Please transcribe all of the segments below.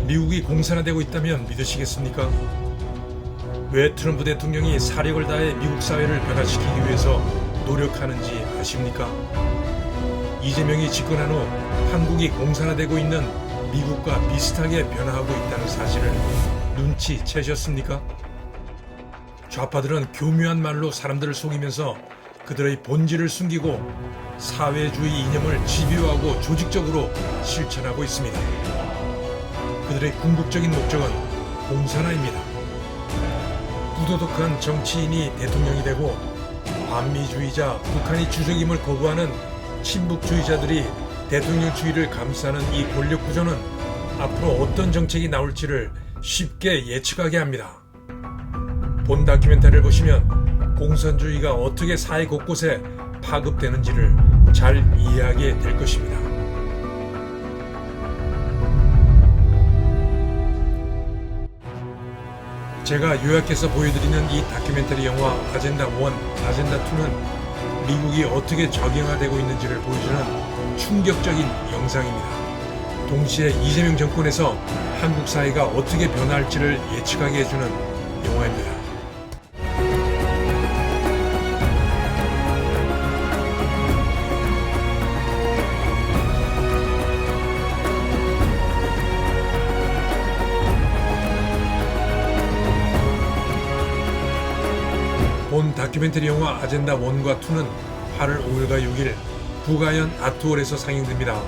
미국이 공산화되고 있다면 믿으시겠습니까? 왜 트럼프 대통령이 사력을 다해 미국 사회를 변화시키기 위해서 노력하는지 아십니까? 이재명이 집권한 후 한국이 공산화되고 있는 미국과 비슷하게 변화하고 있다는 사실을 눈치채셨습니까? 좌파들은 교묘한 말로 사람들을 속이면서 그들의 본질을 숨기고 사회주의 이념을 집요하고 조직적으로 실천하고 있습니다. 그들의 궁극적인 목적은 공산화입니다. 부도덕한 정치인이 대통령이 되고 반미주의자, 북한이 주적임을 거부하는 친북주의자들이 대통령주의를 감싸는 이 권력 구조는 앞으로 어떤 정책이 나올지를 쉽게 예측하게 합니다. 본 다큐멘터리를 보시면 공산주의가 어떻게 사회 곳곳에 파급되는지를 잘 이해하게 될 것입니다. 제가 요약해서 보여드리는 이 다큐멘터리 영화 아젠다 1, 아젠다 2는 미국이 어떻게 적용화되고 있는지를 보여주는 충격적인 영상입니다. 동시에 이재명 정권에서 한국 사회가 어떻게 변화할지를 예측하게 해주는 영화입니다. 본 다큐멘터리 영화 아젠다 1과 2는 8월 5일과 6일 부가현 아트홀에서 상영됩니다.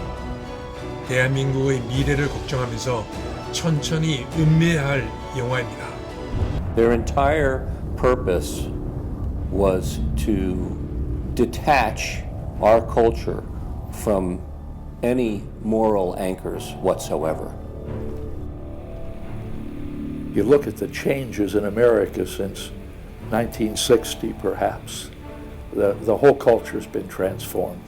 대한민국의 미래를 걱정하면서 천천히 음미해야 할 영화입니다. Their entire purpose was to detach our culture from any moral anchors whatsoever. You look at the changes in America since 1960, perhaps. The whole culture has been transformed.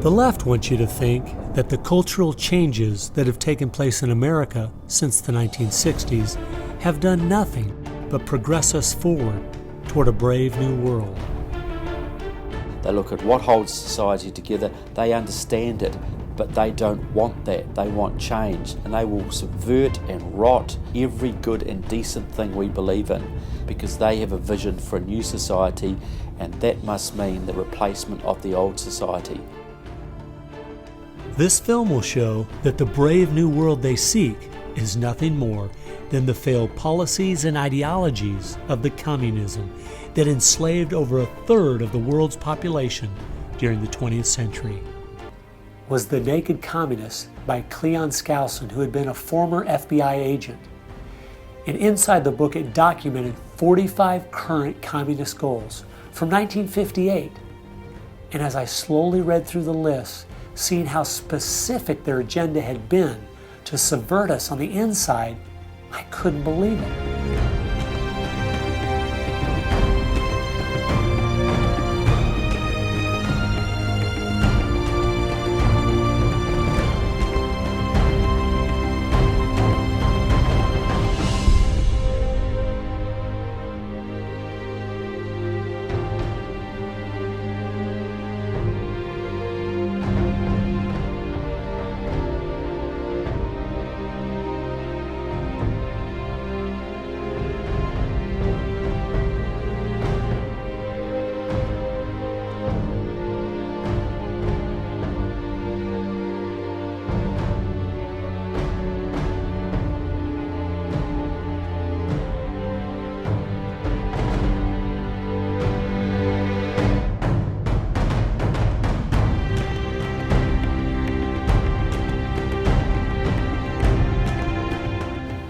The left wants you to think that the cultural changes that have taken place in America since the 1960s have done nothing but progress us forward toward a brave new world. They look at what holds society together, they understand it, but they don't want that. They want change, and they will subvert and rot every good and decent thing we believe in because they have a vision for a new society, and that must mean the replacement of the old society. This film will show that the brave new world they seek is nothing more than the failed policies and ideologies of the communism that enslaved over a third of the world's population during the 20th century. Was The Naked Communist by Cleon Skousen, who had been a former FBI agent. And inside the book, it documented 45 current communist goals from 1958. And as I slowly read through the list, seeing how specific their agenda had been to subvert us on the inside, I couldn't believe it.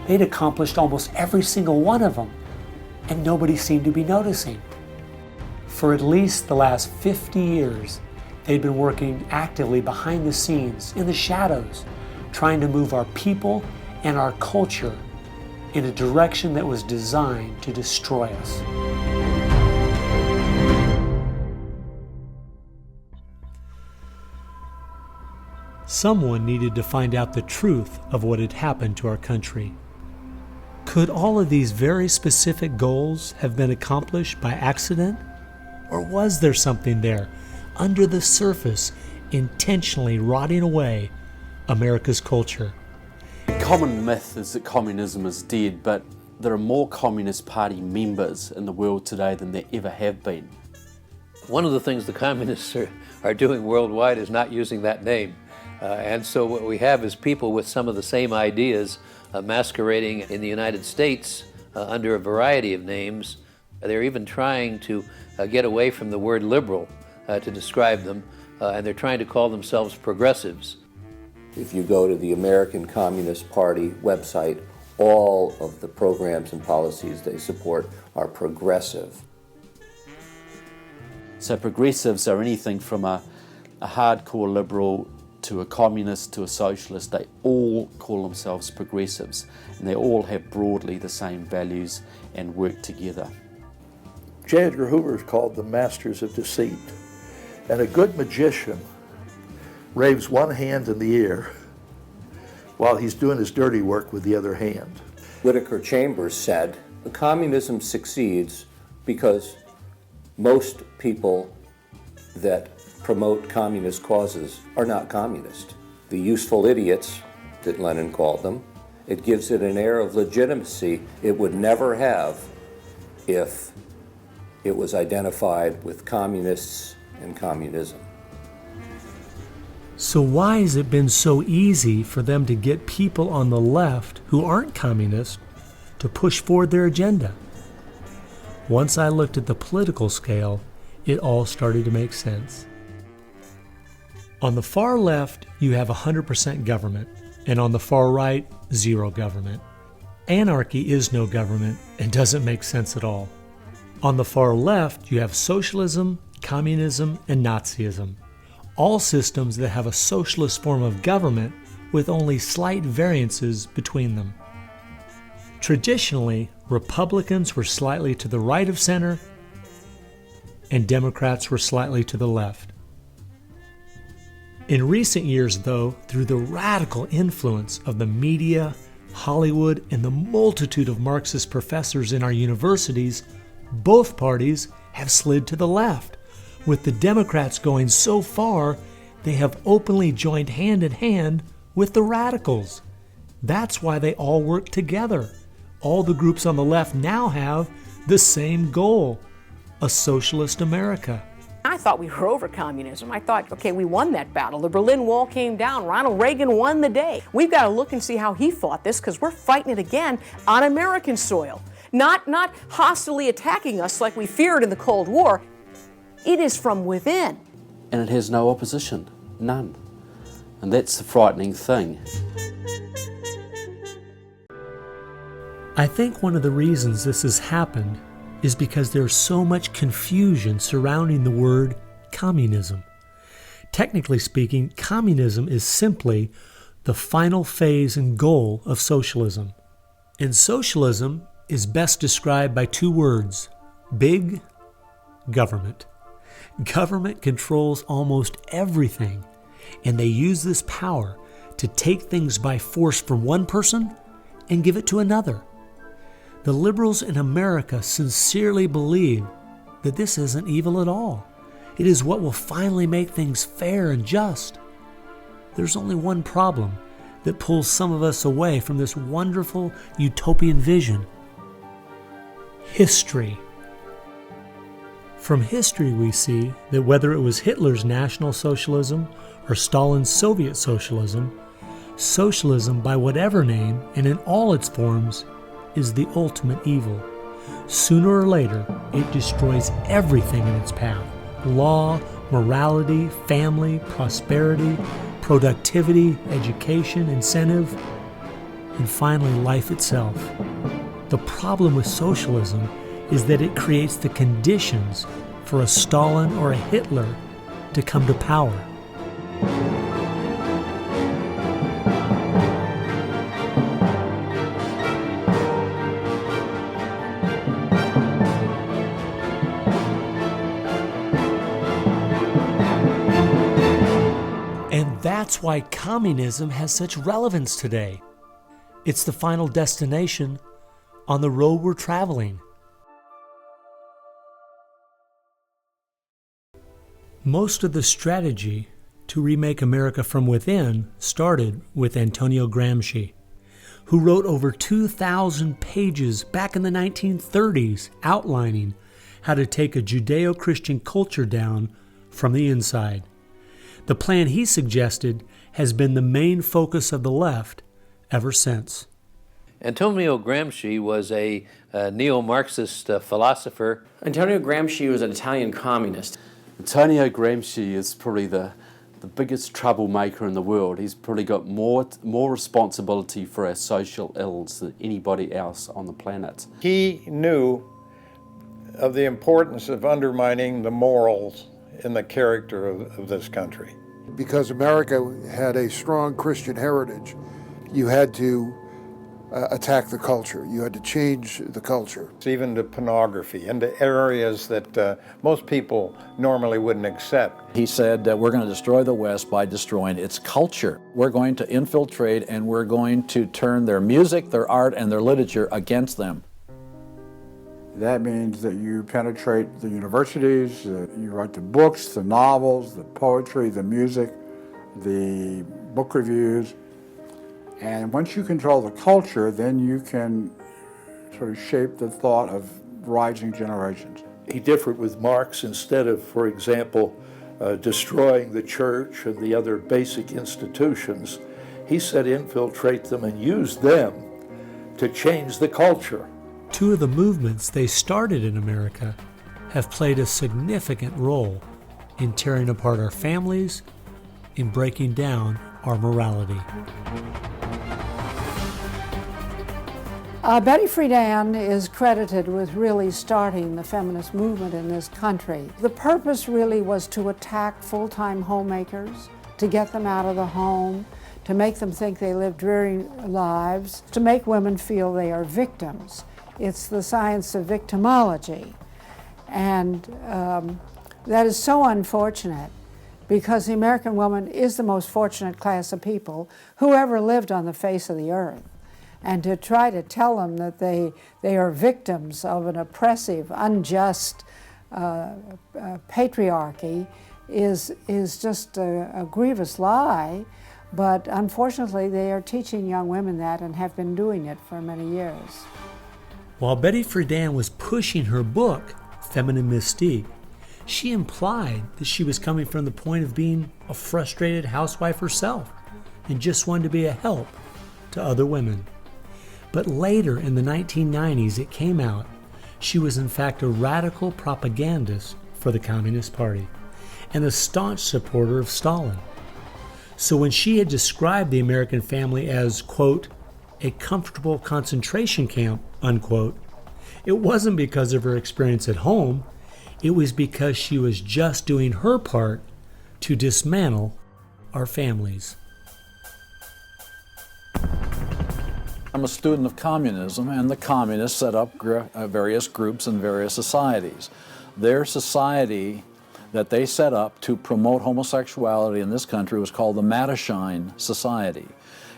They'd accomplished almost every single one of them, and nobody seemed to be noticing. For at least the last 50 years, they'd been working actively behind the scenes, in the shadows, trying to move our people and our culture in a direction that was designed to destroy us. Someone needed to find out the truth of what had happened to our country. Could all of these very specific goals have been accomplished by accident? Or was there something there, under the surface, intentionally rotting away America's culture. Common myth is that communism is dead, but there are more Communist Party members in the world today than there ever have been. One of the things the communists are doing worldwide is not using that name. And so what we have is people with some of the same ideas masquerading in the United States under a variety of names. They're even trying to get away from the word liberal to describe them, and they're trying to call themselves progressives. If you go to the American Communist Party website, all of the programs and policies they support are progressive. So progressives are anything from a hardcore liberal to a communist to a socialist. They all call themselves progressives, and they all have broadly the same values and work together. J. Edgar Hoover is called the masters of deceit. And a good magician raves one hand in the air while he's doing his dirty work with the other hand. Whittaker Chambers said, communism succeeds because most people that promote communist causes are not communist. The useful idiots, that Lenin called them, it gives it an air of legitimacy it would never have if it was identified with communists and communism. So why has it been so easy for them to get people on the left who aren't communist to push forward their agenda? Once I looked at the political scale, it all started to make sense. On the far left, you have 100% government, and on the far right, zero government. Anarchy is no government and doesn't make sense at all. On the far left, you have socialism, communism, and Nazism, all systems that have a socialist form of government with only slight variances between them. Traditionally, Republicans were slightly to the right of center, and Democrats were slightly to the left. In recent years, though, through the radical influence of the media, Hollywood, and the multitude of Marxist professors in our universities, both parties have slid to the left, with the Democrats going so far they have openly joined hand in hand with the radicals. That's why they all work together. All the groups on the left now have the same goal, a socialist America. I thought we were over communism. I thought, okay, we won that battle. The Berlin Wall came down. Ronald Reagan won the day. We've got to look and see how he fought this, because we're fighting it again on American soil. Not hostilely attacking us like we feared in the Cold War. It is from within. And it has no opposition, none. And that's the frightening thing. I think one of the reasons this has happened is because there's so much confusion surrounding the word communism. Technically speaking, communism is simply the final phase and goal of socialism. And socialism is best described by two words: big government. Government controls almost everything, and they use this power to take things by force from one person and give it to another. The liberals in America sincerely believe that this isn't evil at all. It is what will finally make things fair and just. There's only one problem that pulls some of us away from this wonderful utopian vision: history. From history, we see that whether it was Hitler's National Socialism or Stalin's Soviet Socialism, socialism by whatever name and in all its forms is the ultimate evil. Sooner or later, it destroys everything in its path: law, morality, family, prosperity, productivity, education, incentive, and finally life itself. The problem with socialism is that it creates the conditions for a Stalin or a Hitler to come to power. And that's why communism has such relevance today. It's the final destination on the road we're traveling. Most of the strategy to remake America from within started with Antonio Gramsci, who wrote over 2,000 pages back in the 1930s outlining how to take a Judeo-Christian culture down from the inside. The plan he suggested has been the main focus of the left ever since. Antonio Gramsci was a neo-Marxist philosopher. Antonio Gramsci was an Italian communist. Antonio Gramsci is probably the biggest troublemaker in the world. He's probably got more responsibility for our social ills than anybody else on the planet. He knew of the importance of undermining the morals in the character of this country. Because America had a strong Christian heritage, you had to attack the culture. You had to change the culture. Even to pornography, into areas that most people normally wouldn't accept. He said that we're going to destroy the West by destroying its culture. We're going to infiltrate and we're going to turn their music, their art, and their literature against them. That means that you penetrate the universities, you write the books, the novels, the poetry, the music, the book reviews. And once you control the culture, then you can sort of shape the thought of rising generations. He differed with Marx. Instead of, for example, destroying the church and the other basic institutions, he said infiltrate them and use them to change the culture. Two of the movements they started in America have played a significant role in tearing apart our families, in breaking down our morality. Betty Friedan is credited with really starting the feminist movement in this country. The purpose really was to attack full-time homemakers, to get them out of the home, to make them think they live dreary lives, to make women feel they are victims. It's the science of victimology. And that is so unfortunate because the American woman is the most fortunate class of people who ever lived on the face of the earth. And to try to tell them that they are victims of an oppressive, unjust patriarchy is just a grievous lie. But unfortunately, they are teaching young women that and have been doing it for many years. While Betty Friedan was pushing her book, Feminine Mystique, she implied that she was coming from the point of being a frustrated housewife herself and just wanted to be a help to other women. But later in the 1990s, it came out she was in fact a radical propagandist for the Communist Party and a staunch supporter of Stalin. So when she had described the American family as, quote, a comfortable concentration camp, unquote, it wasn't because of her experience at home. It was because she was just doing her part to dismantle our families. I'm a student of communism, and the communists set up various groups and various societies. Their society that they set up to promote homosexuality in this country was called the Mattachine Society.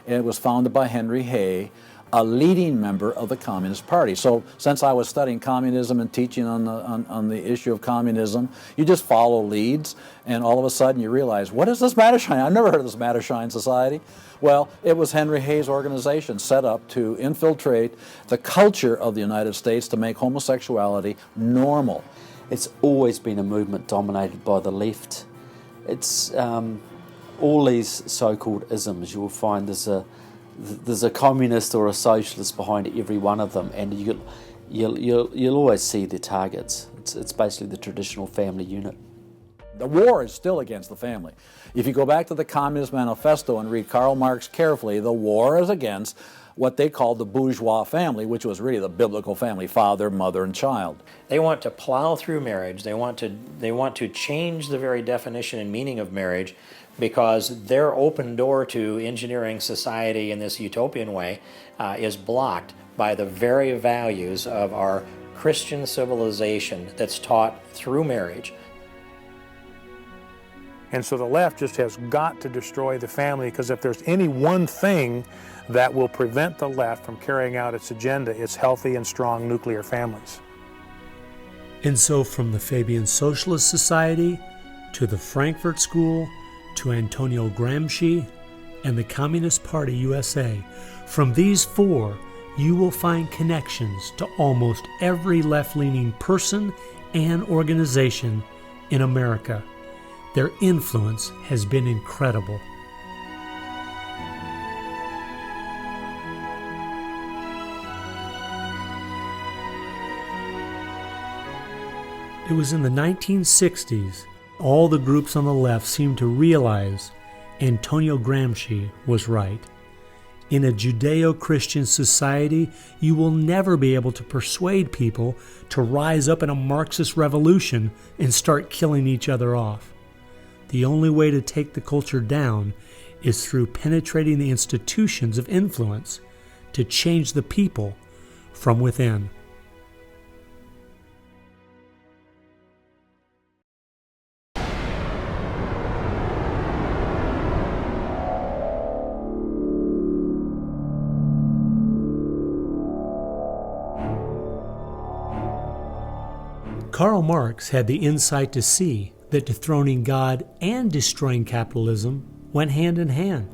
And it was founded by Henry Hay, a leading member of the Communist Party. So since I was studying communism and teaching on the issue of communism, you just follow leads, and all of a sudden you realize, what is this Mattachine? I've never heard of this Mattachine Society. Well, it was Henry Hay's organization set up to infiltrate the culture of the United States to make homosexuality normal. It's always been a movement dominated by the left. It's all these so-called isms. You'll find there's a communist or a socialist behind every one of them, and you'll always see their targets. It's basically the traditional family unit. The war is still against the family. If you go back to the Communist Manifesto and read Karl Marx carefully, the war is against what they called the bourgeois family, which was really the biblical family, father, mother, and child. They want to plow through marriage. They want to change the very definition and meaning of marriage, because their open door to engineering society in this utopian way is blocked by the very values of our Christian civilization that's taught through marriage. And so the left just has got to destroy the family, because if there's any one thing that will prevent the left from carrying out its agenda, it's healthy and strong nuclear families. And so from the Fabian Socialist Society to the Frankfurt School to Antonio Gramsci and the Communist Party USA. From these four, you will find connections to almost every left-leaning person and organization in America. Their influence has been incredible. It was in the 1960s, all the groups on the left seemed to realize Antonio Gramsci was right. In a Judeo-Christian society, you will never be able to persuade people to rise up in a Marxist revolution and start killing each other off. The only way to take the culture down is through penetrating the institutions of influence to change the people from within. Karl Marx had the insight to see that dethroning God and destroying capitalism went hand in hand.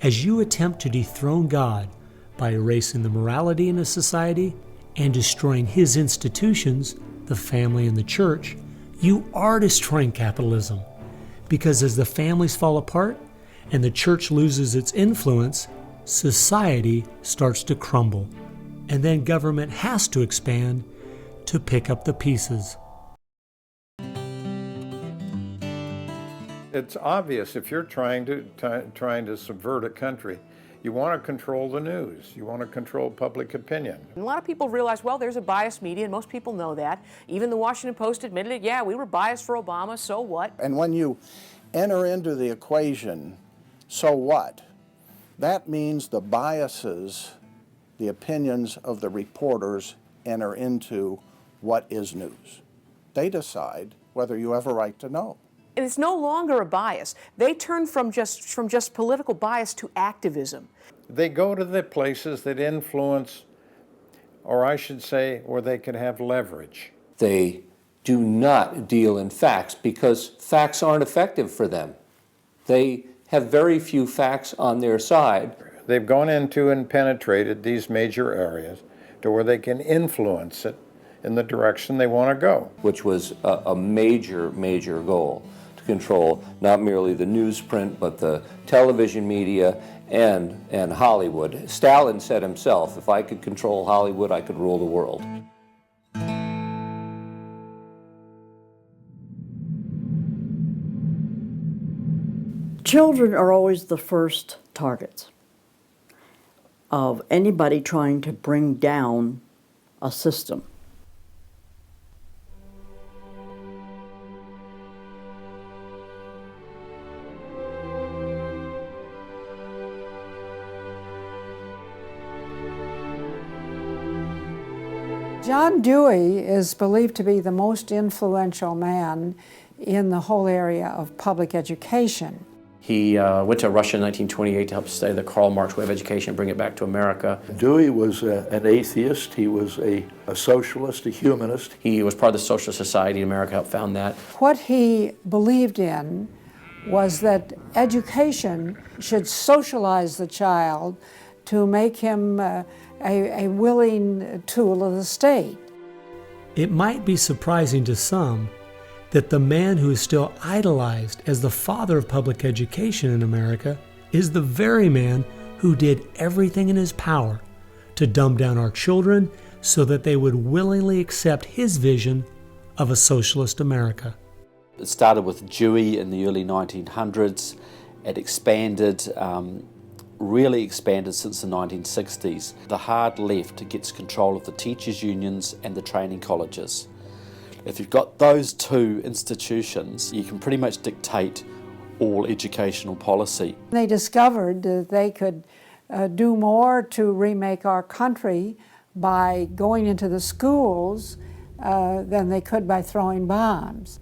As you attempt to dethrone God by erasing the morality in a society and destroying his institutions, the family and the church, you are destroying capitalism. Because as the families fall apart and the church loses its influence, society starts to crumble. And then government has to expand to pick up the pieces. It's obvious if you're trying to subvert a country, you want to control the news, you want to control public opinion. A lot of people realize, well, there's a biased media, and most people know that. Even the Washington Post admitted it. Yeah, we were biased for Obama, so what? And when you enter into the equation, so what? That means the biases, the opinions of the reporters enter into what is news. They decide whether you have a right to know. And it's no longer a bias. They turn from just political bias to activism. They go to the places that influence, or I should say, where they can have leverage. They do not deal in facts because facts aren't effective for them. They have very few facts on their side. They've gone into and penetrated these major areas to where they can influence it in the direction they want to go. Which was a major, major goal, to control not merely the newsprint, but the television media and Hollywood. Stalin said himself, if I could control Hollywood, I could rule the world. Children are always the first targets of anybody trying to bring down a system. John Dewey is believed to be the most influential man in the whole area of public education. He went to Russia in 1928 to help study the Karl Marx way of education and bring it back to America. Dewey was an atheist. He was a socialist, a humanist. He was part of the Socialist Society in America, helped found that. What he believed in was that education should socialize the child to make him a willing tool of the state. It might be surprising to some that the man who is still idolized as the father of public education in America is the very man who did everything in his power to dumb down our children so that they would willingly accept his vision of a socialist America. It started with Dewey in the early 1900s. It expanded, really expanded since the 1960s. The hard left gets control of the teachers' unions and the training colleges. If you've got those two institutions, you can pretty much dictate all educational policy. They discovered that they could do more to remake our country by going into the schools than they could by throwing bombs.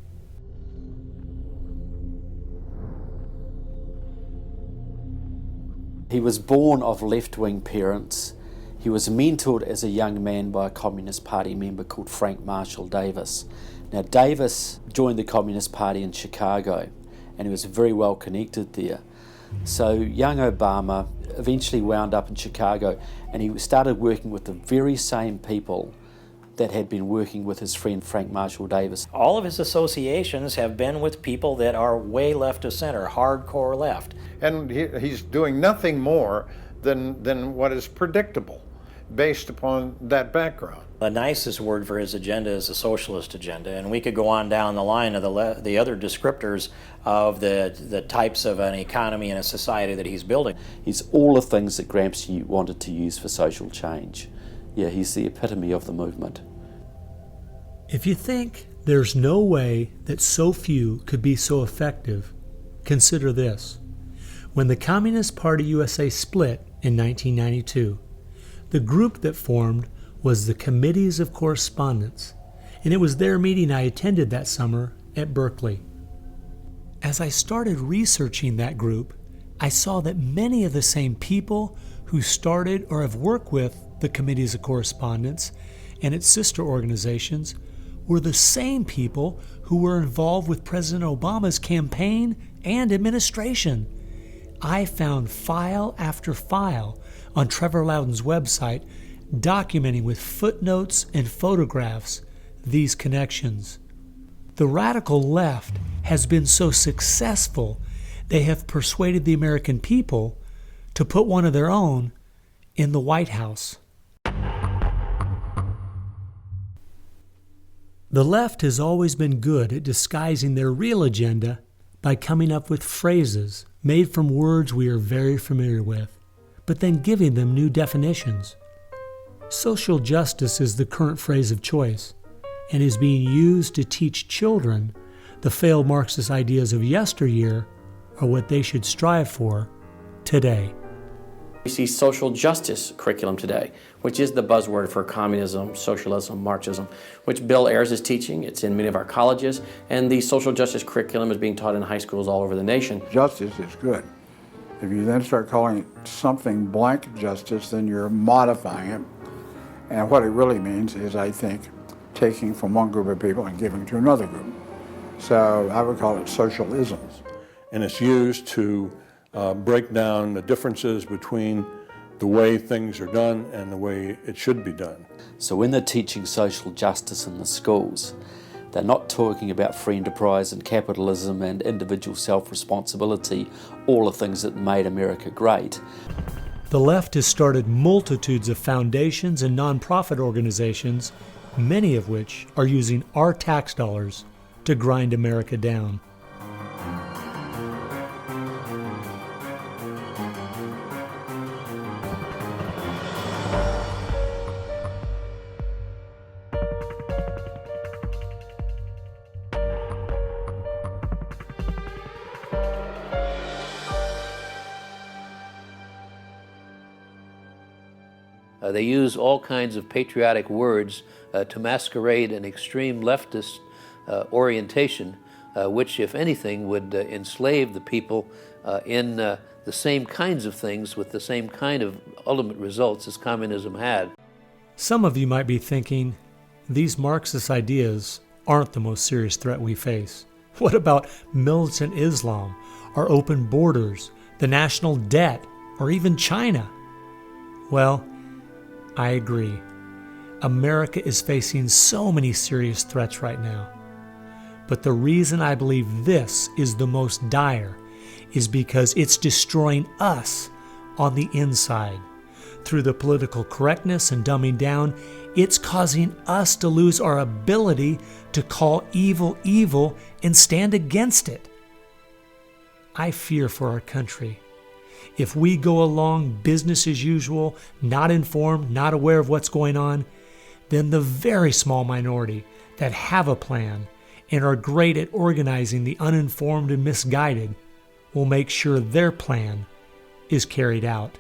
He was born of left-wing parents. He was mentored as a young man by a Communist Party member called Frank Marshall Davis. Now, Davis joined the Communist Party in Chicago, and he was very well connected there. So young Obama eventually wound up in Chicago, and he started working with the very same people that had been working with his friend Frank Marshall Davis. All of his associations have been with people that are way left of center, hardcore left. And he's doing nothing more than what is predictable based upon that background. The nicest word for his agenda is a socialist agenda, and we could go on down the line of the other descriptors of the types of an economy and a society that he's building. He's all the things that Gramsci wanted to use for social change. Yeah, he's the epitome of the movement. If you think there's no way that so few could be so effective, consider this. When the Communist Party USA split in 1992, the group that formed was the Committees of Correspondence, and it was their meeting I attended that summer at Berkeley. As I started researching that group, I saw that many of the same people who started or have worked with the Committees of Correspondence and its sister organizations were the same people who were involved with President Obama's campaign and administration. I found file after file on Trevor Loudon's website documenting with footnotes and photographs these connections. The radical left has been so successful, they have persuaded the American people to put one of their own in the White House. The left has always been good at disguising their real agenda by coming up with phrases made from words we are very familiar with, but then giving them new definitions. Social justice is the current phrase of choice and is being used to teach children the failed Marxist ideas of yesteryear are what they should strive for today. We see social justice curriculum today, which is the buzzword for communism, socialism, Marxism, which Bill Ayers is teaching. It's in many of our colleges, and the social justice curriculum is being taught in high schools all over the nation. Justice is good. If you then start calling it something blank justice, then you're modifying it. And what it really means is, I think, taking from one group of people and giving to another group. So I would call it socialisms. And it's used to break down the differences between the way things are done and the way it should be done. So when they're teaching social justice in the schools, they're not talking about free enterprise and capitalism and individual self-responsibility, all the things that made America great. The left has started multitudes of foundations and nonprofit organizations, many of which are using our tax dollars to grind America down. They use all kinds of patriotic words to masquerade an extreme leftist orientation, which, if anything, would enslave the people in the same kinds of things with the same kind of ultimate results as communism had. Some of you might be thinking, these Marxist ideas aren't the most serious threat we face. What about militant Islam, our open borders, the national debt, or even China? Well, I agree. America is facing so many serious threats right now. But the reason I believe this is the most dire is because it's destroying us on the inside. Through the political correctness and dumbing down, it's causing us to lose our ability to call evil evil and stand against it. I fear for our country. If we go along business as usual, not informed, not aware of what's going on, then the very small minority that have a plan and are great at organizing the uninformed and misguided will make sure their plan is carried out.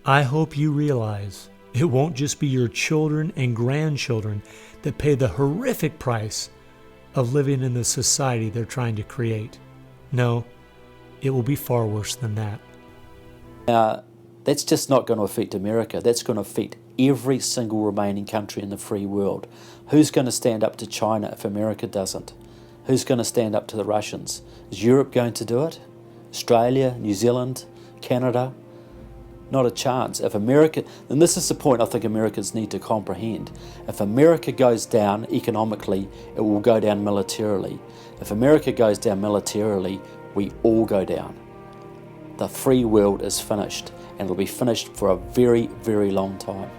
I hope you realize it won't just be your children and grandchildren that pay the horrific price of living in the society they're trying to create. No, it will be far worse than that. That's just not going to affect America. That's going to affect every single remaining country in the free world. Who's going to stand up to China if America doesn't? Who's going to stand up to the Russians? Is Europe going to do it? Australia, New Zealand, Canada? Not a chance. If America, and this is the point I think Americans need to comprehend, if America goes down economically, it will go down militarily. If America goes down militarily, we all go down. The free world is finished, and it'll be finished for a very, very long time.